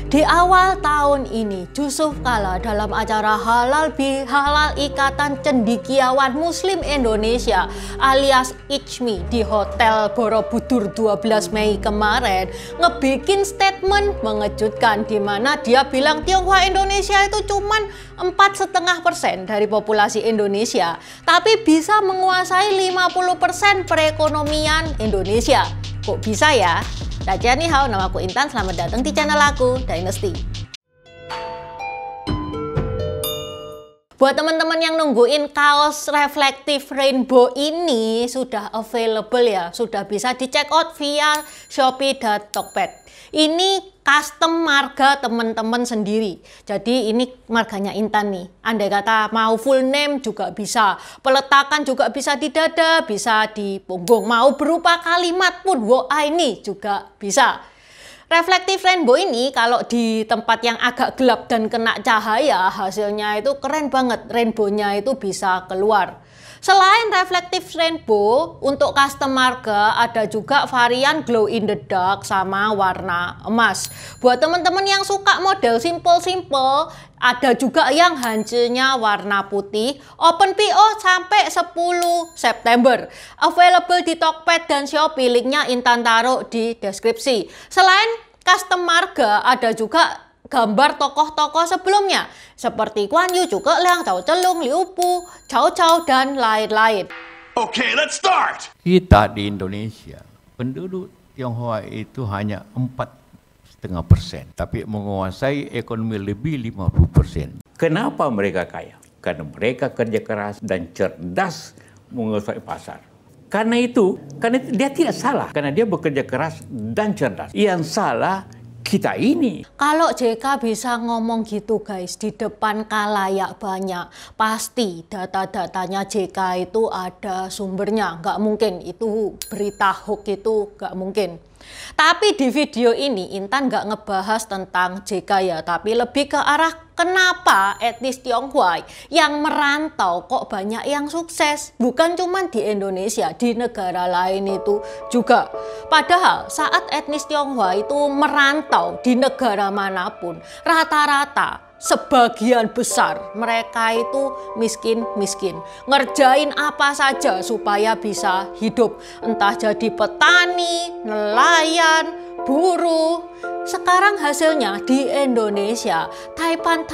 Di awal tahun ini, Yusuf Kala dalam acara Halal Bihalal Ikatan Cendekiawan Muslim Indonesia alias ICMI di Hotel Borobudur 12 Mei kemarin ngebikin statement mengejutkan di mana dia bilang Tionghoa Indonesia itu cuman 4,5% dari populasi Indonesia, tapi bisa menguasai 50% perekonomian Indonesia. Kok bisa ya? Dacia nih hao, nama aku Intan, selamat datang di channel aku, Dynasty. Buat teman-teman yang nungguin kaos reflektif rainbow ini sudah available ya, sudah bisa di check out via Shopee dan Tokped. Ini custom marga teman-teman sendiri. Jadi ini marganya Intan nih. Andai kata mau full name juga bisa. Peletakan juga bisa di dada, bisa di punggung. Mau berupa kalimat pun, WA ini juga bisa. Reflektif rainbow ini kalau di tempat yang agak gelap dan kena cahaya, hasilnya itu keren banget. Rainbow-nya itu bisa keluar. Selain reflektif rainbow, untuk custom marga ada juga varian glow in the dark sama warna emas. Buat teman-teman yang suka model simple-simple, ada juga yang hancurnya warna putih. Open PO sampai 10 September. Available di Tokped dan Shopee, linknya Intan taruh di deskripsi. Selain custom marga, ada juga gambar tokoh-tokoh sebelumnya seperti Guan Yu, Zhuge Liang, Zhao Zhenlong, Liu Bu, Cao Cao, dan lain-lain. Okay, let's start. Kita di Indonesia, penduduk Tionghoa itu hanya 4,5%, tapi menguasai ekonomi lebih 50%. Kenapa mereka kaya? Karena mereka kerja keras dan cerdas menguasai pasar. Karena dia tidak salah, karena dia bekerja keras dan cerdas. Yang salah kita ini. Kalau JK bisa ngomong gitu guys di depan khalayak banyak, pasti data-datanya JK itu ada sumbernya. Nggak mungkin itu berita hoax, itu nggak mungkin. Tapi di video ini Intan nggak ngebahas tentang JK ya, tapi lebih ke arah kenapa etnis Tionghoa yang merantau kok banyak yang sukses. Bukan cuma di Indonesia, di negara lain itu juga. Padahal saat etnis Tionghoa itu merantau di negara manapun, rata-rata sebagian besar mereka itu miskin-miskin. Ngerjain apa saja supaya bisa hidup. Entah jadi petani, nelayan, buruh. Sekarang hasilnya di Indonesia, Taipan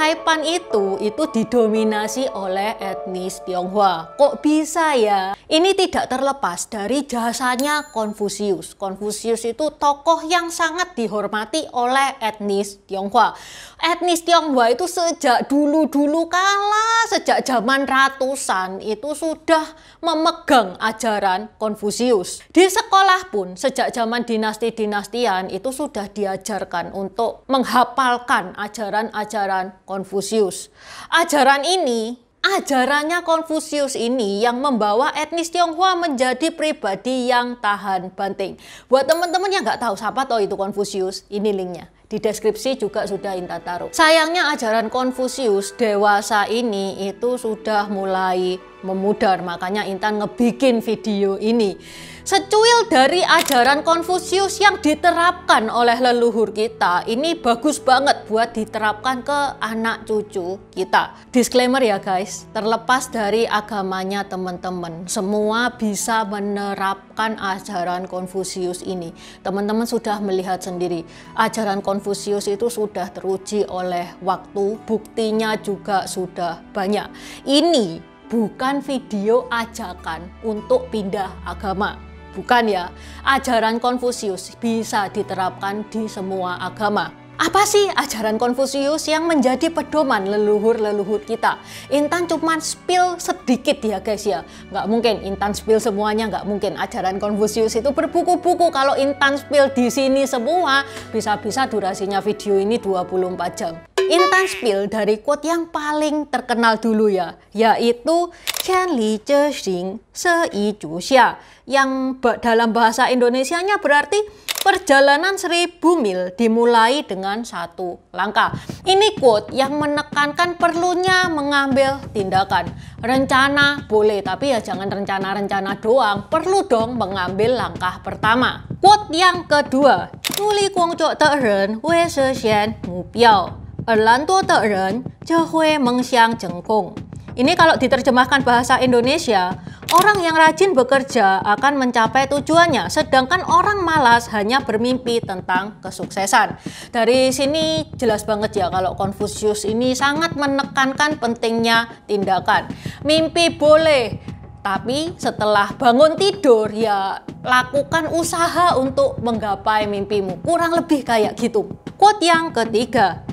itu didominasi oleh etnis Tionghoa. Kok bisa ya? Ini tidak terlepas dari jasanya Konfusius. Konfusius itu tokoh yang sangat dihormati oleh etnis Tionghoa. Etnis Tionghoa itu sejak dulu-dulu kala, sejak zaman ratusan itu sudah memegang ajaran Konfusius. Di sekolah pun sejak zaman dinasti-dinastian itu sudah diajarkan untuk menghafalkan ajaran-ajaran Konfusius. Ajarannya Konfusius ini yang membawa etnis Tionghoa menjadi pribadi yang tahan banting. Buat teman-teman yang nggak tahu siapa tahu itu Konfusius, ini linknya. Di deskripsi juga sudah Intan taruh. Sayangnya ajaran Konfusius dewasa ini itu sudah mulai memudar, makanya Intan ngebikin video ini. Secuil dari ajaran Konfusius yang diterapkan oleh leluhur kita, ini bagus banget buat diterapkan ke anak cucu kita. Disclaimer ya guys, terlepas dari agamanya teman-teman, semua bisa menerapkan ajaran Konfusius ini. Teman-teman sudah melihat sendiri, ajaran Konfusius itu sudah teruji oleh waktu, buktinya juga sudah banyak. Ini bukan video ajakan untuk pindah agama. Bukan ya, ajaran Konfusius bisa diterapkan di semua agama. Apa sih ajaran Konfusius yang menjadi pedoman leluhur-leluhur kita? Intan cuma spill sedikit ya guys ya. Nggak mungkin Intan spill semuanya, nggak mungkin. Ajaran Konfusius itu berbuku-buku. Kalau Intan spill di sini semua, bisa-bisa durasinya video ini 24 jam. Intan spill dari quote yang paling terkenal dulu ya, yaitu Qian li zhe xing se yi zhu xia, yang dalam bahasa Indonesianya berarti perjalanan 1000 mil dimulai dengan 1 langkah. Ini quote yang menekankan perlunya mengambil tindakan. Rencana boleh, tapi ya jangan rencana-rencana doang, perlu dong mengambil langkah pertama. Quote yang kedua, 努力工作的人会实现目标，而懒惰的人就会梦想成功。Ini kalau diterjemahkan bahasa Indonesia, orang yang rajin bekerja akan mencapai tujuannya, sedangkan orang malas hanya bermimpi tentang kesuksesan. Dari sini jelas banget ya kalau Confucius ini sangat menekankan pentingnya tindakan. Mimpi boleh, tapi setelah bangun tidur ya lakukan usaha untuk menggapai mimpimu. Kurang lebih kayak gitu. Quote yang ketiga,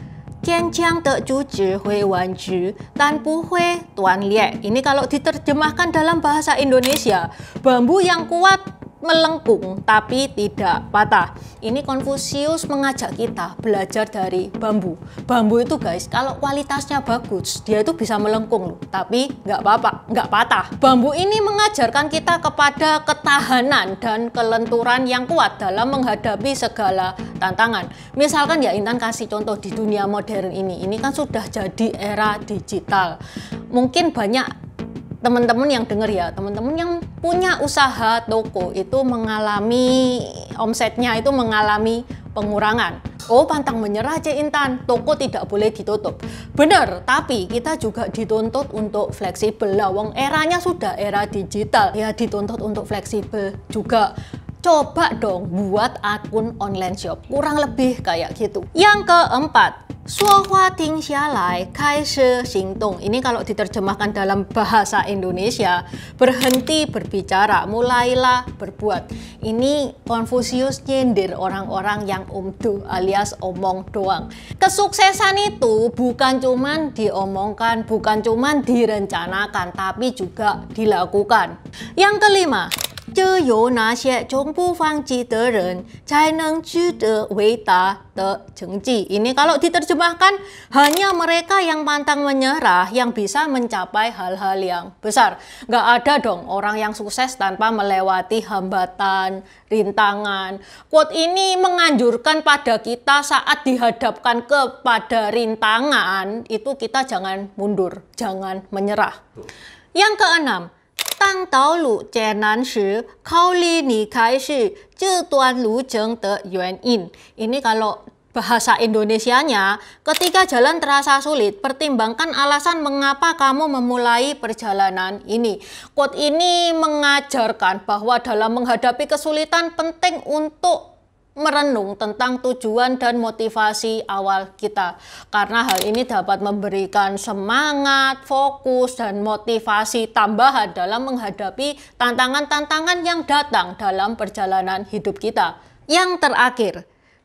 坚强的竹子会弯曲，但不会断裂. Ini kalau diterjemahkan dalam bahasa Indonesia, bambu yang kuat melengkung tapi tidak patah. Ini Confucius mengajak kita belajar dari bambu. Bambu itu guys, kalau kualitasnya bagus, dia itu bisa melengkung loh, tapi nggak patah. Bambu ini mengajarkan kita kepada ketahanan dan kelenturan yang kuat dalam menghadapi segala tantangan. Misalkan ya Intan kasih contoh di dunia modern ini kan sudah jadi era digital. Mungkin banyak teman-teman yang dengar ya, teman-teman yang punya usaha toko itu mengalami omsetnya itu mengalami pengurangan. Oh, pantang menyerah Cik Intan, toko tidak boleh ditutup. Benar, tapi kita juga dituntut untuk fleksibel. Lawang eranya sudah era digital, ya dituntut untuk fleksibel juga. Coba dong buat akun online shop, kurang lebih kayak gitu. Yang keempat, 说话停下来，开始行动. Ini kalau diterjemahkan dalam bahasa Indonesia, berhenti berbicara, mulailah berbuat. Ini Confucius nyindir orang-orang yang umdu alias omong doang. Kesuksesan itu bukan cuman diomongkan, bukan cuman direncanakan, tapi juga dilakukan. Yang kelima, 只有那些从不放弃的人才能取得伟大的成绩. Ini kalau diterjemahkan, hanya mereka yang pantang menyerah yang bisa mencapai hal-hal yang besar. Nggak ada dong orang yang sukses tanpa melewati hambatan, rintangan. Quote ini menganjurkan pada kita saat dihadapkan kepada rintangan, itu kita jangan mundur, jangan menyerah. Yang keenam, 当道路艰难时，考虑离开时这段路程的原因. Ini kalau bahasa Indonesianya, ketika jalan terasa sulit, pertimbangkan alasan mengapa kamu memulai perjalanan ini. Quote ini mengajarkan bahwa dalam menghadapi kesulitan penting untuk merenung tentang tujuan dan motivasi awal kita, karena hal ini dapat memberikan semangat, fokus, dan motivasi tambahan dalam menghadapi tantangan-tantangan yang datang dalam perjalanan hidup kita. Yang terakhir,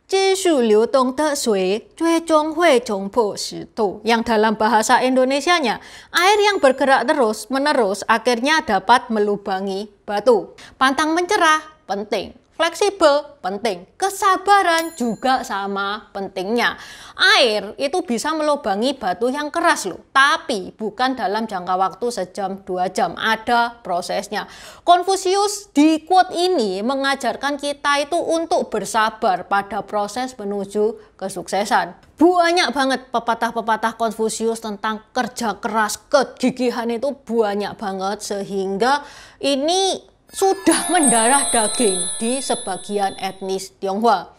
知数流动的水最终会冲破石头. Yang dalam bahasa Indonesianya, air yang bergerak terus-menerus akhirnya dapat melubangi batu. Pantang menyerah penting. Fleksibel penting, kesabaran juga sama pentingnya. Air itu bisa melubangi batu yang keras loh, tapi bukan dalam jangka waktu sejam 2 jam, ada prosesnya. Confucius di quote ini mengajarkan kita itu untuk bersabar pada proses menuju kesuksesan. Banyak banget pepatah-pepatah Confucius tentang kerja keras, kegigihan itu banyak banget, sehingga ini sudah mendarah daging di sebagian etnis Tionghoa.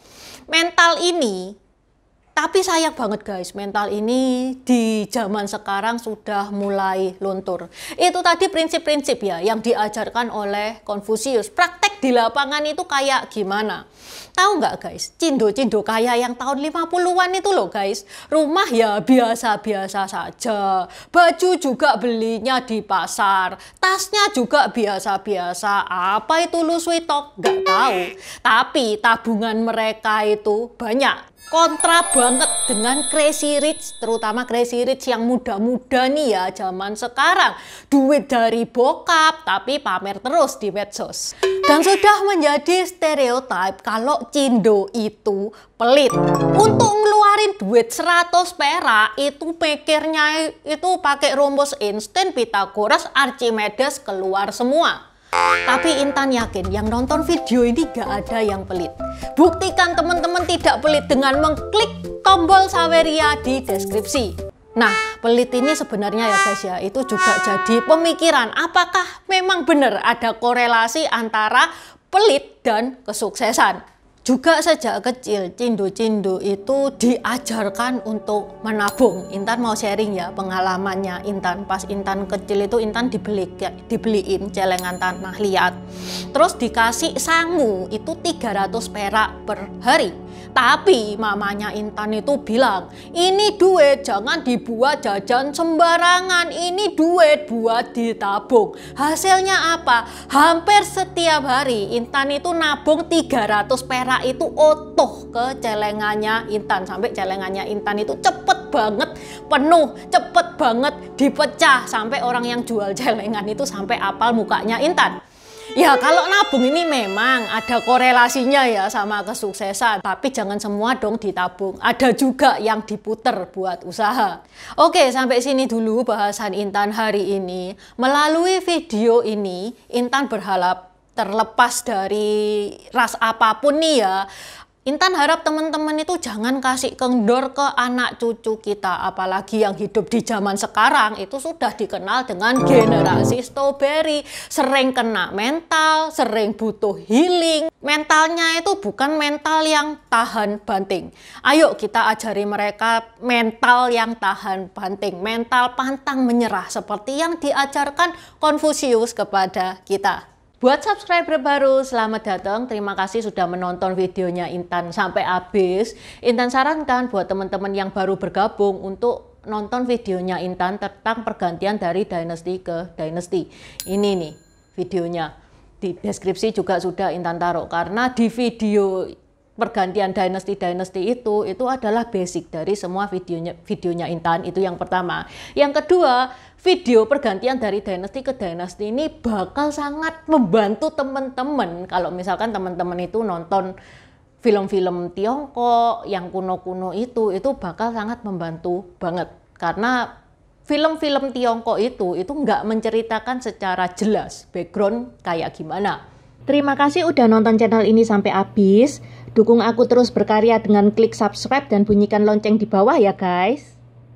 Mental ini, tapi sayang banget guys, mental ini di zaman sekarang sudah mulai luntur. Itu tadi prinsip-prinsip ya yang diajarkan oleh Confucius. Praktek di lapangan itu kayak gimana? Tahu nggak guys, cindo-cindo kaya yang tahun 50-an itu loh guys, rumah ya biasa-biasa saja, baju juga belinya di pasar, tasnya juga biasa-biasa, apa itu Louis Vuitton? Nggak tahu, tapi tabungan mereka itu banyak. Kontra banget dengan Crazy Rich, terutama Crazy Rich yang muda-muda nih ya zaman sekarang. Duit dari bokap tapi pamer terus di medsos. Dan sudah menjadi stereotip kalau cindo itu pelit. Untuk ngeluarin duit 100 perak itu pikirnya itu pakai rumus Einstein, Pythagoras, Archimedes keluar semua. Tapi Intan yakin yang nonton video ini gak ada yang pelit. Buktikan teman-teman tidak pelit dengan mengklik tombol Saweria di deskripsi. Nah, pelit ini sebenarnya ya guys ya, itu juga jadi pemikiran. Apakah memang benar ada korelasi antara pelit, dan kesuksesan. Juga sejak kecil, Cindo-Cindo itu diajarkan untuk menabung. Intan mau sharing ya pengalamannya Intan. Pas Intan kecil itu Intan dibeliin celengan tanah liat. Terus dikasih sangu, itu 300 perak per hari. Tapi mamanya Intan itu bilang, ini duit jangan dibuat jajan sembarangan, ini duit buat ditabung. Hasilnya apa? Hampir setiap hari Intan itu nabung 300 perak itu utuh ke celengannya Intan. Sampai celengannya Intan itu cepet banget penuh, cepet banget dipecah. Sampai orang yang jual celengan itu sampai apal mukanya Intan. Ya kalau nabung ini memang ada korelasinya ya sama kesuksesan. Tapi jangan semua dong ditabung. Ada juga yang diputer buat usaha. Oke, sampai sini dulu bahasan Intan hari ini. Melalui video ini Intan berharap terlepas dari ras apapun nih ya, Intan harap teman-teman itu jangan kasih kendor ke anak cucu kita. Apalagi yang hidup di zaman sekarang itu sudah dikenal dengan generasi strawberry. Sering kena mental, sering butuh healing. Mentalnya itu bukan mental yang tahan banting. Ayo kita ajari mereka mental yang tahan banting. Mental pantang menyerah seperti yang diajarkan Konfusius kepada kita. Buat subscriber baru, selamat datang. Terima kasih sudah menonton videonya Intan sampai habis. Intan sarankan buat teman-teman yang baru bergabung untuk nonton videonya Intan tentang pergantian dari dynasty ke dynasty. Ini nih videonya. Di deskripsi juga sudah Intan taruh. Karena di video pergantian dynasty itu adalah basic dari semua videonya Intan. Itu yang pertama. Yang kedua, video pergantian dari dynasty ke dynasty ini bakal sangat membantu teman-teman. Kalau misalkan teman-teman itu nonton film-film Tiongkok yang kuno-kuno itu bakal sangat membantu banget. Karena film-film Tiongkok itu nggak menceritakan secara jelas background kayak gimana. Terima kasih udah nonton channel ini sampai habis. Dukung aku terus berkarya dengan klik subscribe dan bunyikan lonceng di bawah ya guys.